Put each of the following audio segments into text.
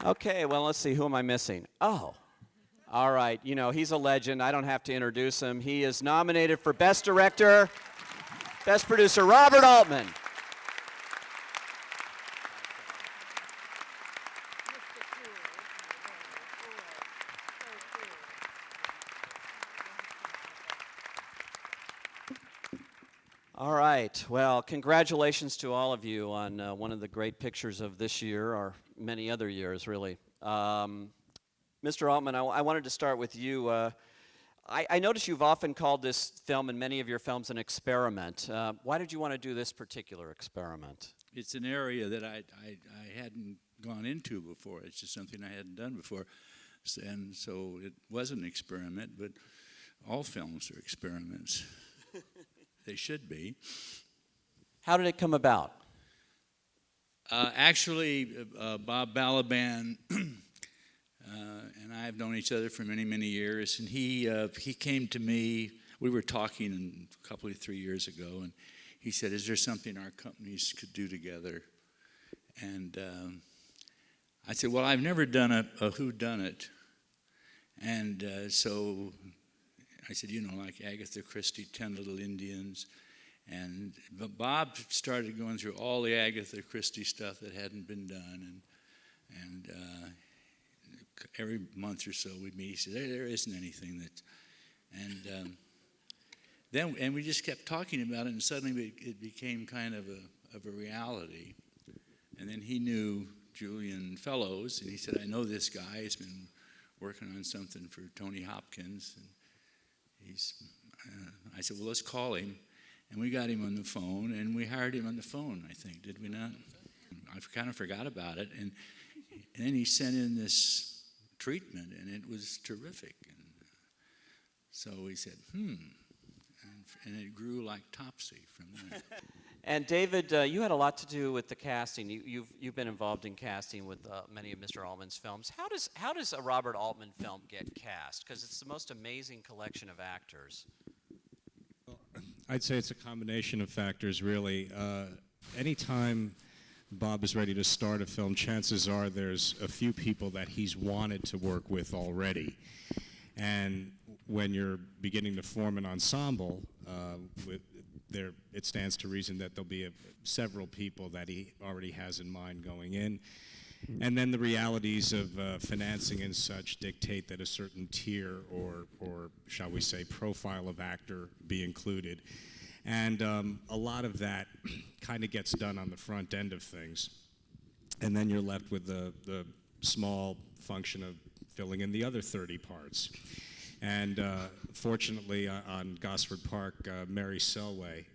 Okay, well, let's see. Who am I missing? Oh, all right. You know, he's a legend. I don't have to introduce him. He is nominated for Best Director, Best Producer, Robert Altman. All right. Well, congratulations to all of you on one of the great pictures of this year, or many other years, really. Mr. Altman, I wanted to start with you. I notice you've often called this film and many of your films an experiment. Why did you want to do this particular experiment? It's an area that I hadn't gone into before. It's just something I hadn't done before. And so it was an experiment, but all films are experiments. They should be. How did it come about? Actually, Bob Balaban and I have known each other for many, many years, and he came to me. We were talking a couple of 3 years ago, and he said, "Is there something our companies could do together?" And I said, "Well, I've never done a whodunit," and so I said, "You know, like Agatha Christie, 10 Little Indians." And Bob started going through all the Agatha Christie stuff that hadn't been done. And every month or so we'd meet. He said, there isn't anything that... And we just kept talking about it, and suddenly it became kind of a reality. And then he knew Julian Fellowes, and he said, "I know this guy. He's been working on something for Tony Hopkins." And I said, "Well, let's call him." And we got him on the phone, and we hired him on the phone, I think, did we not? I kind of forgot about it. And then he sent in this treatment, and it was terrific. And so we said, and it grew like Topsy from there. And David, you had a lot to do with the casting. You've been involved in casting with many of Mr. Altman's films. How does a Robert Altman film get cast? Because it's the most amazing collection of actors. Well, I'd say it's a combination of factors, really. Anytime Bob is ready to start a film, chances are there's a few people that he's wanted to work with already. And when you're beginning to form an ensemble, it stands to reason that there'll be several people that he already has in mind going in. And then the realities of financing and such dictate that a certain tier or shall we say profile of actor be included. And a lot of that kind of gets done on the front end of things. And then you're left with the small function of filling in the other 30 parts. And fortunately, on Gosford Park, Mary Selway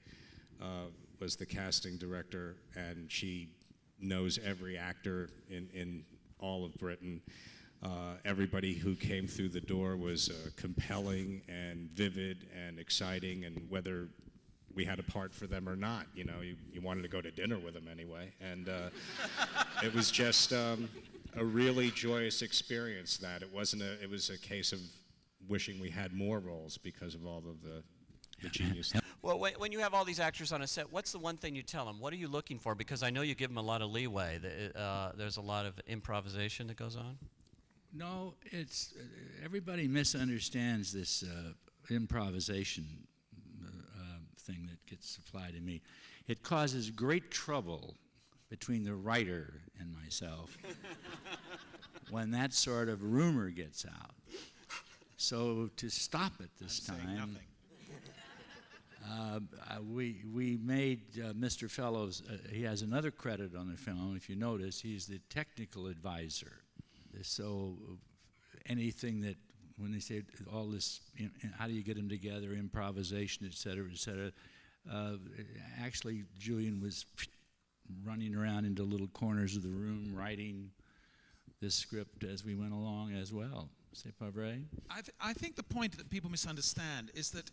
was the casting director, and she knows every actor in all of Britain. Everybody who came through the door was compelling and vivid and exciting, and whether we had a part for them or not, you know, you wanted to go to dinner with them anyway. And it was just a really joyous experience. That it was a case of wishing we had more roles because of all of the genius. Well, when you have all these actors on a set, what's the one thing you tell them? What are you looking for? Because I know you give them a lot of leeway. There's a lot of improvisation that goes on. No, it's everybody misunderstands this improvisation thing that gets applied to me. It causes great trouble between the writer and myself when that sort of rumor gets out. So to stop it this time, we made Mr. Fellowes, he has another credit on the film, if you notice, he's the technical advisor. So anything that, when they say all this, how do you get them together, improvisation, et cetera, actually Julian was running around into little corners of the room writing this script as we went along as well. C'est pas vrai? I think the point that people misunderstand is that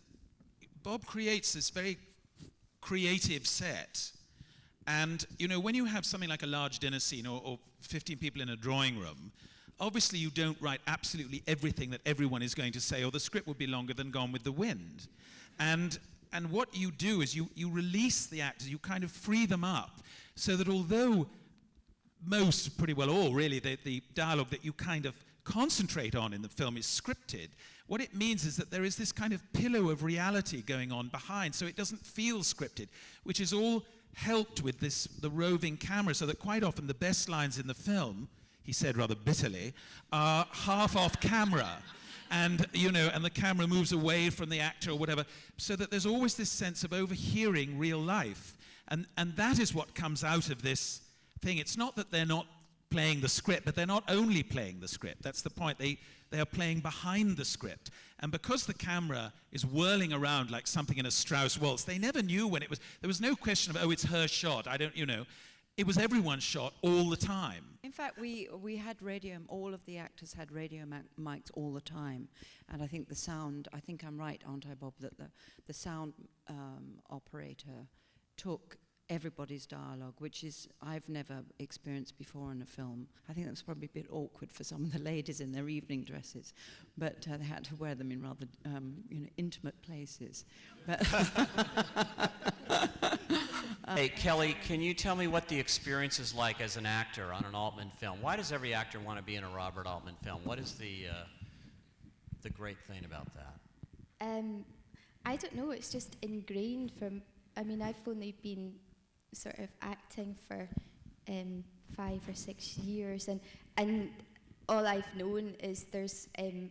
Bob creates this very creative set. And, you know, when you have something like a large dinner scene or 15 people in a drawing room, obviously you don't write absolutely everything that everyone is going to say, or the script would be longer than Gone with the Wind. And what you do is you release the actors, you kind of free them up, so that although most, pretty well all, really, the dialogue that you kind of concentrate on in the film is scripted. What it means is that there is this kind of pillow of reality going on behind, so it doesn't feel scripted, which is all helped with the roving camera, so that quite often the best lines in the film, he said rather bitterly, are half off camera. And, and the camera moves away from the actor or whatever, so that there's always this sense of overhearing real life. And that is what comes out of this thing. It's not that they're not playing the script, but they're not only playing the script. That's the point. They are playing behind the script. And because the camera is whirling around like something in a Strauss waltz, they never knew when it was. There was no question of, it's her shot. It was everyone's shot all the time. In fact, we had radio, all of the actors had radio mics all the time. And I think the sound, I think I'm right, aren't I, Bob, that the sound operator took everybody's dialogue, which is I've never experienced before in a film. I think that was probably a bit awkward for some of the ladies in their evening dresses, but they had to wear them in rather intimate places. But Hey, Kelly, can you tell me what the experience is like as an actor on an Altman film? Why does every actor want to be in a Robert Altman film? What is the great thing about that? I don't know, it's just ingrained from, I've only been sort of acting for 5 or 6 years, and all I've known is there's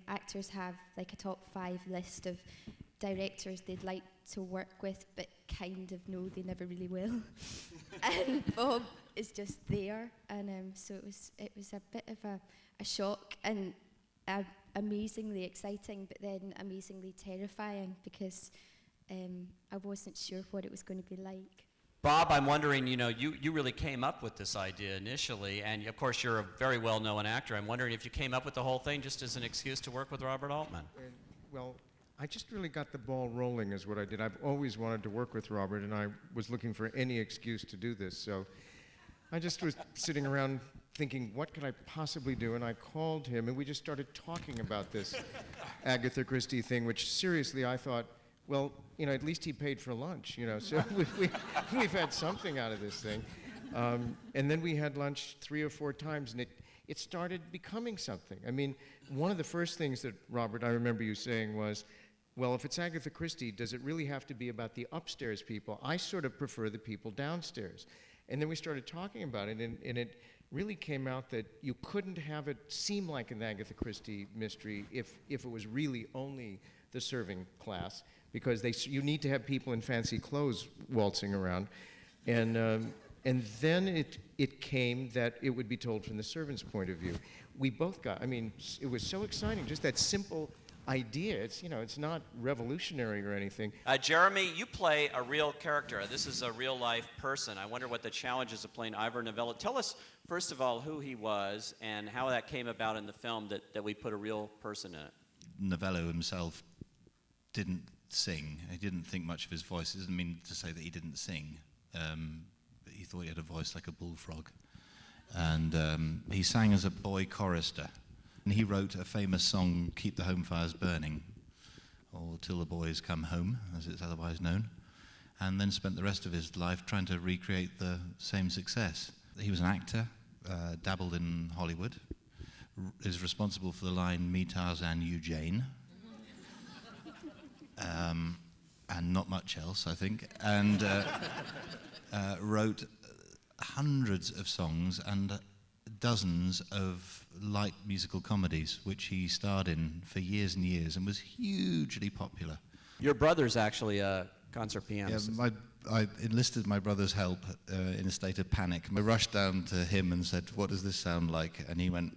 actors have like a top 5 list of directors they'd like to work with, but kind of know they never really will. And Bob is just there, and so it was a bit of a shock, and amazingly exciting, but then amazingly terrifying, because I wasn't sure what it was going to be like. Bob, I'm wondering, you really came up with this idea initially, and of course you're a very well-known actor. I'm wondering if you came up with the whole thing just as an excuse to work with Robert Altman. Well, I just really got the ball rolling is what I did. I've always wanted to work with Robert, and I was looking for any excuse to do this. So I just was sitting around thinking, what could I possibly do? And I called him, and we just started talking about this Agatha Christie thing, which seriously I thought, well, at least he paid for lunch, so we've had something out of this thing. And then we had lunch 3 or 4 times, and it started becoming something. One of the first things that, Robert, I remember you saying was, well, if it's Agatha Christie, does it really have to be about the upstairs people? I sort of prefer the people downstairs. And then we started talking about it, and it really came out that you couldn't have it seem like an Agatha Christie mystery if it was really only the serving class, because you need to have people in fancy clothes waltzing around. And then it came that it would be told from the servant's point of view. We both got, it was so exciting, just that simple idea. It's not revolutionary or anything. Jeremy, you play a real character. This is a real-life person. I wonder what the challenges of playing Ivor Novello. Tell us, first of all, who he was and how that came about in the film that we put a real person in it. Novello himself didn't sing. He didn't think much of his voice. It doesn't mean to say that he didn't sing. But he thought he had a voice like a bullfrog. And he sang as a boy chorister. And he wrote a famous song, Keep the Home Fires Burning, or Till the Boys Come Home, as it's otherwise known, and then spent the rest of his life trying to recreate the same success. He was an actor, dabbled in Hollywood, is responsible for the line, Me Tarzan, You Jane, and not much else, I think, and wrote hundreds of songs and dozens of light musical comedies, which he starred in for years and years and was hugely popular. Your brother's actually a concert pianist. Yeah, I enlisted my brother's help in a state of panic. I rushed down to him and said, what does this sound like? And he went,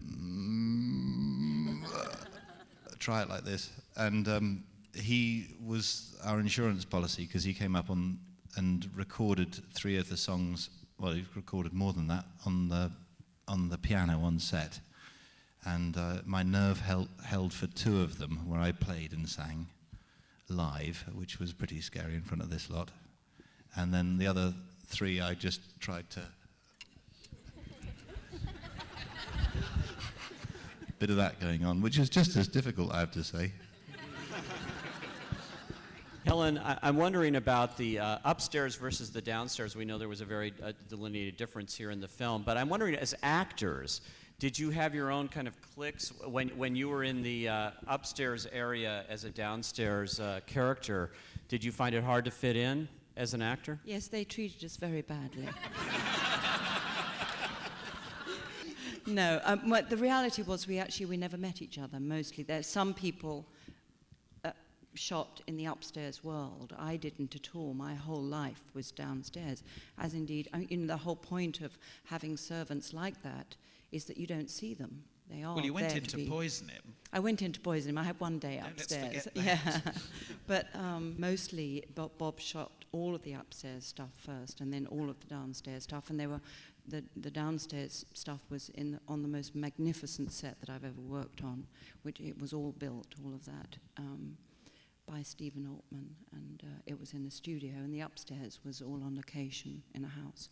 try it like this. And he was our insurance policy, because he came up on and recorded 3 of the songs. Well, he recorded more than that on the piano on set, and my nerve held for 2 of them, where I played and sang live, which was pretty scary in front of this lot, and then the other 3 I just tried to bit of that going on, which is just as difficult, I have to say. Helen, I'm wondering about the upstairs versus the downstairs. We know there was a very delineated difference here in the film, but I'm wondering, as actors, did you have your own kind of cliques when you were in the upstairs area as a downstairs character? Did you find it hard to fit in as an actor? Yes, they treated us very badly. No, well, the reality was we never met each other, mostly. There's some people shot in the upstairs world. I didn't at all. My whole life was downstairs. As indeed, the whole point of having servants like that is that you don't see them. They are. Well, you went there in to poison him. I went in to poison him. I had one day upstairs. Let's forget that. Yeah, but mostly Bob shot all of the upstairs stuff first, and then all of the downstairs stuff. And they were the downstairs stuff was on the most magnificent set that I've ever worked on, which it was all built, all of that, by Stephen Altman, and it was in the studio, and the upstairs was all on location in a house.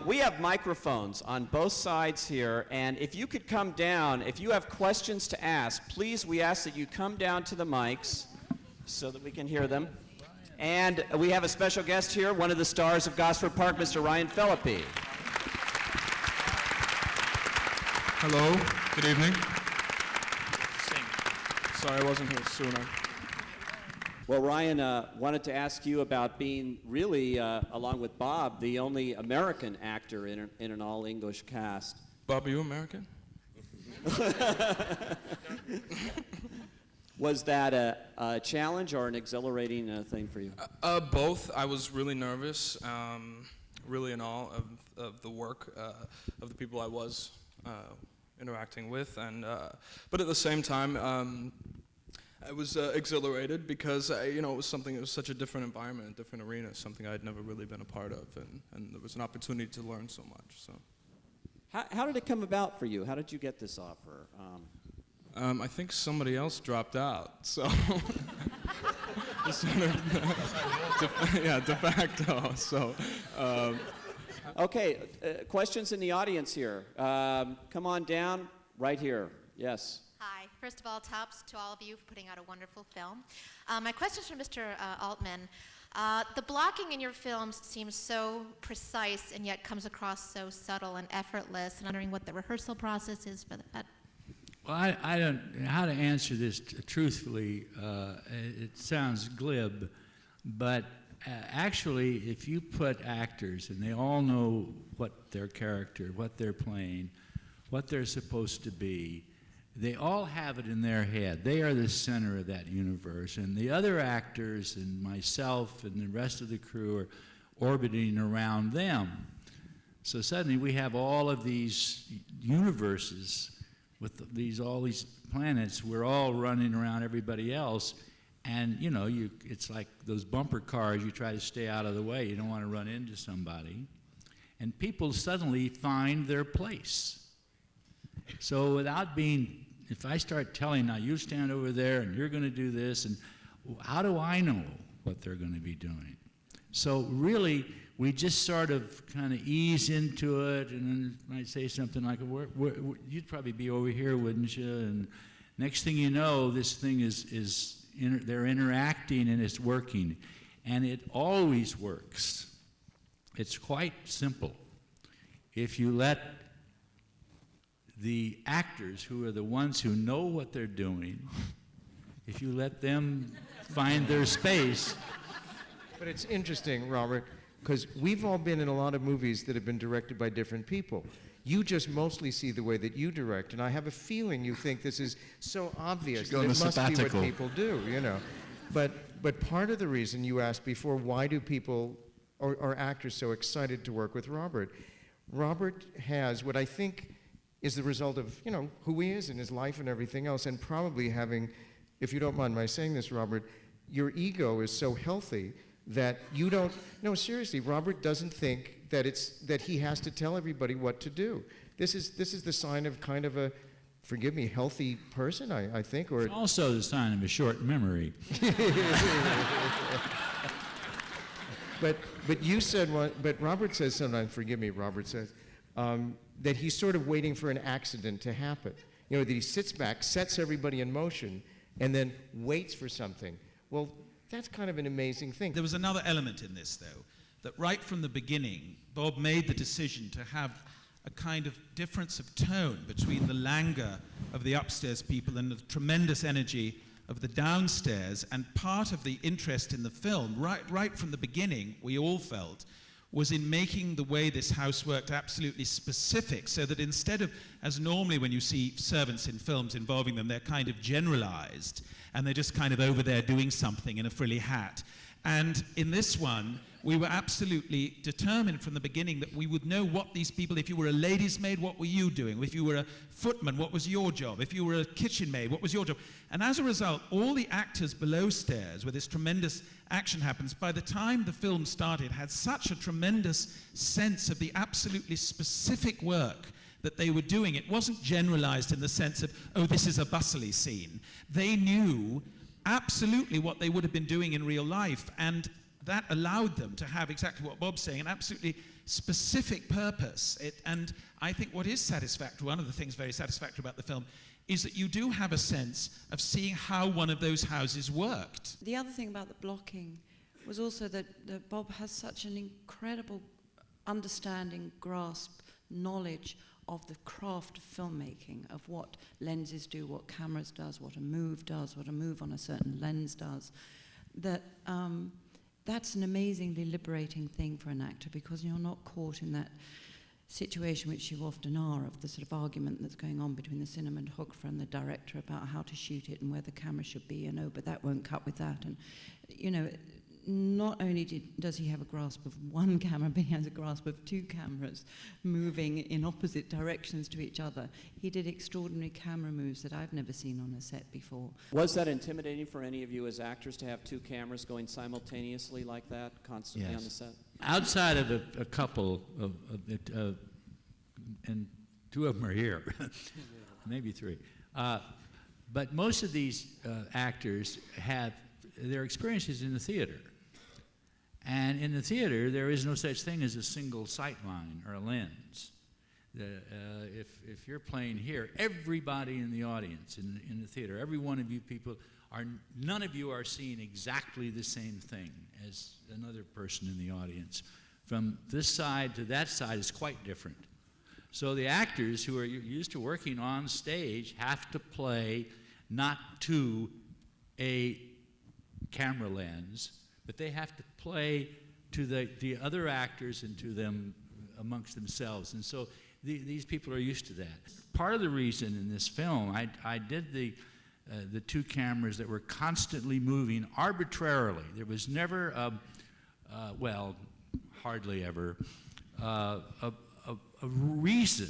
We have microphones on both sides here, and if you could come down, if you have questions to ask, please, we ask that you come down to the mics so that we can hear them. And we have a special guest here, one of the stars of Gosford Park, Mr. Ryan Phillippe. Hello, good evening. Sorry I wasn't here sooner. Well, Ryan, wanted to ask you about being really, along with Bob, the only American actor in an all-English cast. Bob, are you American? Was that a challenge or an exhilarating thing for you? Both. I was really nervous, really in awe of the work of the people I was interacting with, and but at the same time, I was exhilarated because it was something. It was such a different environment, a different arena, something I had never really been a part of, and there was an opportunity to learn so much. So, how did it come about for you? How did you get this offer? I think somebody else dropped out. So, de facto. So. Okay, questions in the audience here. Come on down, right here. Yes. Hi. First of all, tops to all of you for putting out a wonderful film. My question is for Mr. Altman. The blocking in your films seems so precise and yet comes across so subtle and effortless. And I'm wondering what the rehearsal process is for that. Well, I don't know how to answer this truthfully. It sounds glib, but actually, if you put actors and they all know what their character, what they're playing, what they're supposed to be, they all have it in their head. They are the center of that universe. And the other actors and myself and the rest of the crew are orbiting around them. So suddenly we have all of these universes with all these planets. We're all running around everybody else. And, it's like those bumper cars. You try to stay out of the way. You don't want to run into somebody. And people suddenly find their place. So if I start telling, now you stand over there and you're going to do this, and how do I know what they're going to be doing? So really, we just sort of kind of ease into it, and then I might say something like, you'd probably be over here, wouldn't you? And next thing you know, this thing they're interacting and it's working. And it always works. It's quite simple. If you let the actors, who are the ones who know what they're doing, if you let them find their space. But it's interesting, Robert, because we've all been in a lot of movies that have been directed by different people. You just mostly see the way that you direct, and I have a feeling you think this is so obvious that it must be what people do, But part of the reason you asked before, why do people or actors so excited to work with Robert? Robert has what I think is the result of, who he is in his life and everything else, and probably having, if you don't mind my saying this, Robert, your ego is so healthy that you don't, no, seriously, Robert doesn't think that he has to tell everybody what to do. This is the sign of kind of a, forgive me, healthy person, I think. Or it's also the sign of a short memory. But you said but Robert says sometimes, forgive me, Robert says, that he's sort of waiting for an accident to happen. That he sits back, sets everybody in motion, and then waits for something. Well, that's kind of an amazing thing. There was another element in this, though, that right from the beginning, Bob made the decision to have a kind of difference of tone between the languor of the upstairs people and the tremendous energy of the downstairs. And part of the interest in the film, right from the beginning, we all felt, was in making the way this house worked absolutely specific, so that instead of, as normally when you see servants in films involving them, they're kind of generalized, and they're just kind of over there doing something in a frilly hat. And in this one, we were absolutely determined from the beginning that we would know what these people, if you were a lady's maid, what were you doing? If you were a footman, what was your job? If you were a kitchen maid, what was your job? And as a result, all the actors below stairs, where this tremendous action happens, by the time the film started, had such a tremendous sense of the absolutely specific work that they were doing. It wasn't generalized in the sense of, oh, this is a bustly scene. They knew absolutely what they would have been doing in real life, and that allowed them to have exactly what Bob's saying, an absolutely specific purpose. And I think what is satisfactory, one of the things very satisfactory about the film, is that you do have a sense of seeing how one of those houses worked. The other thing about the blocking was also that Bob has such an incredible understanding, grasp, knowledge of the craft of filmmaking, of what lenses do, what cameras does, what a move does, what a move on a certain lens does, that that's an amazingly liberating thing for an actor, because you're not caught in that situation, which you often are, of the sort of argument that's going on between the cinematographer and the director about how to shoot it and where the camera should be, and oh, but that won't cut with that. And, you know, not only does he have a grasp of one camera, but he has a grasp of two cameras moving in opposite directions to each other. He did extraordinary camera moves that I've never seen on a set before. Was that intimidating for any of you as actors to have two cameras going simultaneously like that, constantly on the set? Outside of a couple and two of them are here, maybe three. But most of these actors have their experiences in the theater. And in the theater, there is no such thing as a single sight line or a lens. If you're playing here, everybody in the audience, in the theater, every one of you people, none of you are seeing exactly the same thing as another person in the audience. From this side to that side is quite different. So the actors who are used to working on stage have to play not to a camera lens, but they have to play to the other actors and to them amongst themselves. And so these people are used to that. Part of the reason in this film, I did the two cameras that were constantly moving arbitrarily. There was never, well, hardly ever, a reason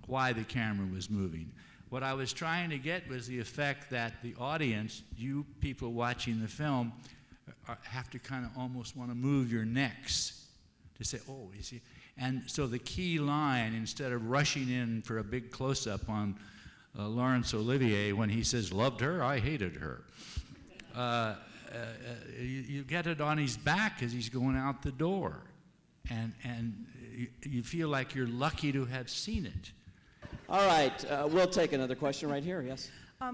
why the camera was moving. What I was trying to get was the effect that the audience, you people watching the film, have to kind of almost want to move your necks to say, oh, is he? And so the key line, instead of rushing in for a big close-up on Laurence Olivier when he says, loved her, I hated her, you get it on his back as he's going out the door. And you feel like you're lucky to have seen it. All right, we'll take another question right here, yes?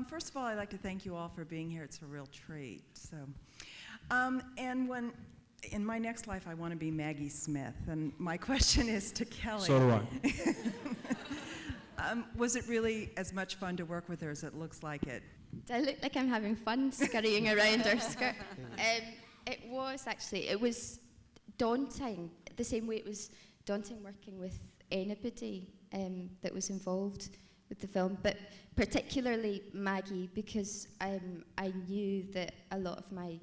First of all, I'd like to thank you all for being here. It's a real treat. So, and when in my next life, I want to be Maggie Smith, and my question is to Kelly. So do I. Was it really as much fun to work with her as it looks like it? Do I look like I'm having fun scurrying around her skirt? It was actually. It was daunting, the same way it was daunting working with anybody that was involved with the film, but particularly Maggie, because I knew that a lot of my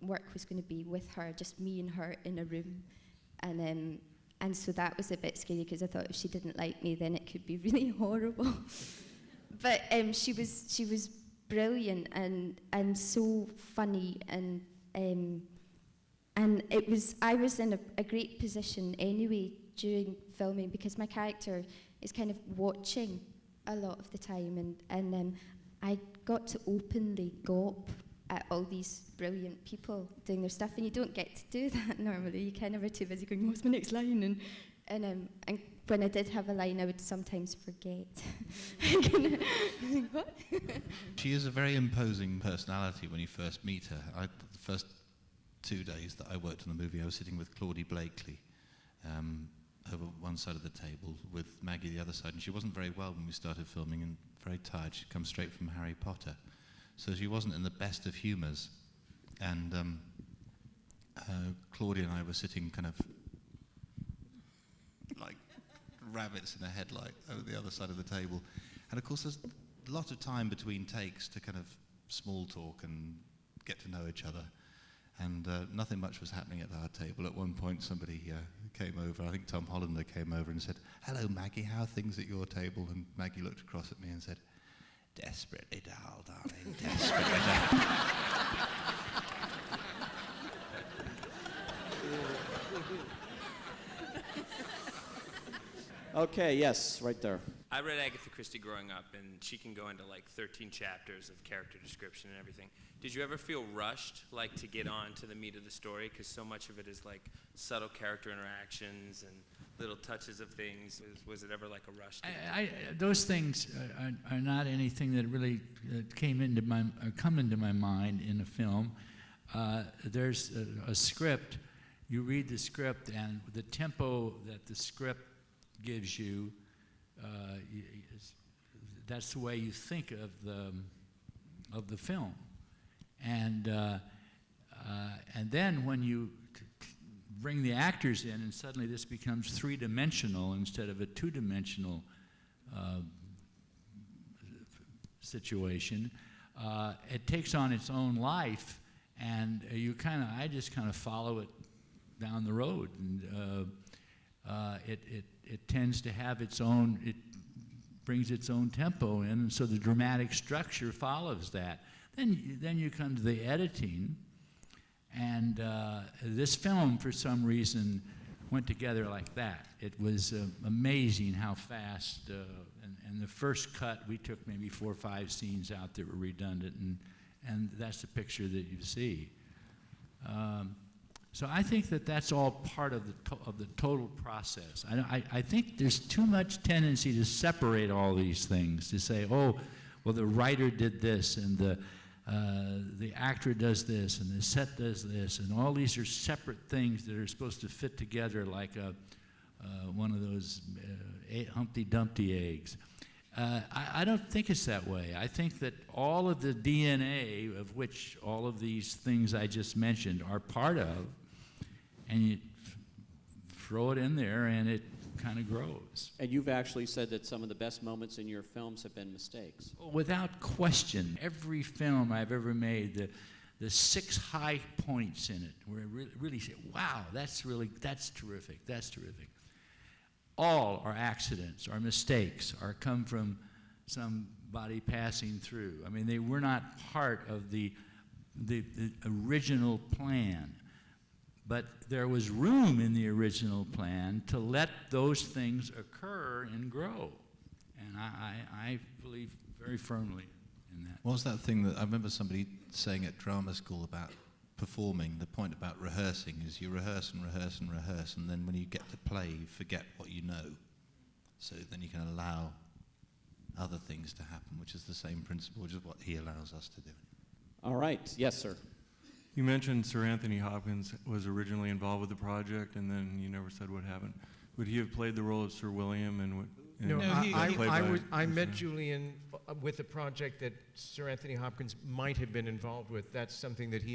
work was going to be with her, just me and her in a room, and so that was a bit scary, because I thought if she didn't like me, then it could be really horrible. But she was brilliant and so funny, and it was, I was in a great position anyway during filming, because my character is kind of watching a lot of the time, and I got to openly gawp at all these brilliant people doing their stuff, and you don't get to do that normally. You kind of are too busy going, what's my next line? And when I did have a line, I would sometimes forget. What? She is a very imposing personality when you first meet her. The first 2 days that I worked on the movie, I was sitting with Claudie Blakely over one side of the table with Maggie the other side, and she wasn't very well when we started filming and very tired. She'd come straight from Harry Potter, so she wasn't in the best of humours. And Claudia and I were sitting kind of like rabbits in a headlight over the other side of the table. And of course there's a lot of time between takes to kind of small talk and get to know each other. And nothing much was happening at our table. At one point somebody came over, I think Tom Hollander came over and said, "Hello Maggie, how are things at your table?" And Maggie looked across at me and said, "Desperately dull, darling, desperately dull." Okay, yes, right there. I read Agatha Christie growing up, and she can go into like 13 chapters of character description and everything. Did you ever feel rushed, like to get on to the meat of the story? Because so much of it is like subtle character interactions and little touches of things. Was it ever like a rush? Those things are not anything that really come into my mind in a film. There's a script. You read the script, and the tempo that the script gives you, that's the way you think of the film, and then when you bring the actors in, and suddenly this becomes three-dimensional instead of a two-dimensional situation, it takes on its own life, and I just kind of follow it down the road, and it tends to have its own, it brings its own tempo in, and so the dramatic structure follows that. Then you come to the editing, and this film, for some reason, went together like that. It was amazing how fast, and the first cut, we took maybe 4 or 5 scenes out that were redundant, and that's the picture that you see. So I think that that's all part of the total process. I think there's too much tendency to separate all these things, to say, oh, well, the writer did this, and the actor does this, and the set does this, and all these are separate things that are supposed to fit together like one of those Humpty Dumpty eggs. I don't think it's that way. I think that all of the DNA of which all of these things I just mentioned are part of, and you throw it in there and it kind of grows. And you've actually said that some of the best moments in your films have been mistakes. Without question. Every film I've ever made, the 6 high points in it, where I really say, wow, that's terrific, that's terrific. All are accidents, are mistakes, or come from somebody passing through. I mean, they were not part of the original plan. But there was room in the original plan to let those things occur and grow. And I believe very firmly in that. What was that thing that I remember somebody saying at drama school about performing? The point about rehearsing is you rehearse and rehearse and rehearse, and then when you get to play, you forget what you know. So then you can allow other things to happen, which is the same principle, which is what he allows us to do. All right. Yes, sir. You mentioned Sir Anthony Hopkins was originally involved with the project, and then you never said what happened. Would he have played the role of Sir William? I met Julian with a project that Sir Anthony Hopkins might have been involved with. That's something that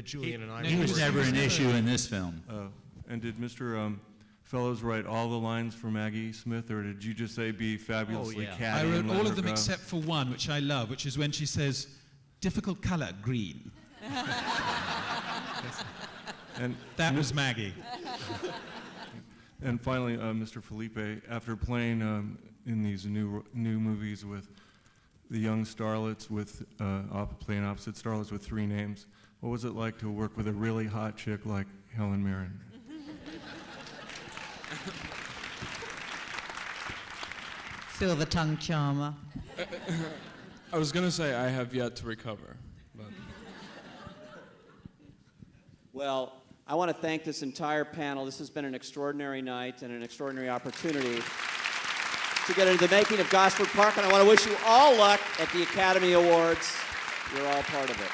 Julian and I. He was never an issue in this film. And did Mr. Fellowes write all the lines for Maggie Smith, or did you just say be fabulously catty? I wrote all of them except for one, which I love, which is when she says, "Difficult color, green." And that was Maggie. And finally, Mr. Phillippe, after playing in these new movies with the young starlets, playing opposite starlets with 3 names, what was it like to work with a really hot chick like Helen Mirren? Silver tongue charmer. I was going to say I have yet to recover. But. Well, I want to thank this entire panel. This has been an extraordinary night and an extraordinary opportunity to get into the making of Gosford Park, and I want to wish you all luck at the Academy Awards. You're all part of it.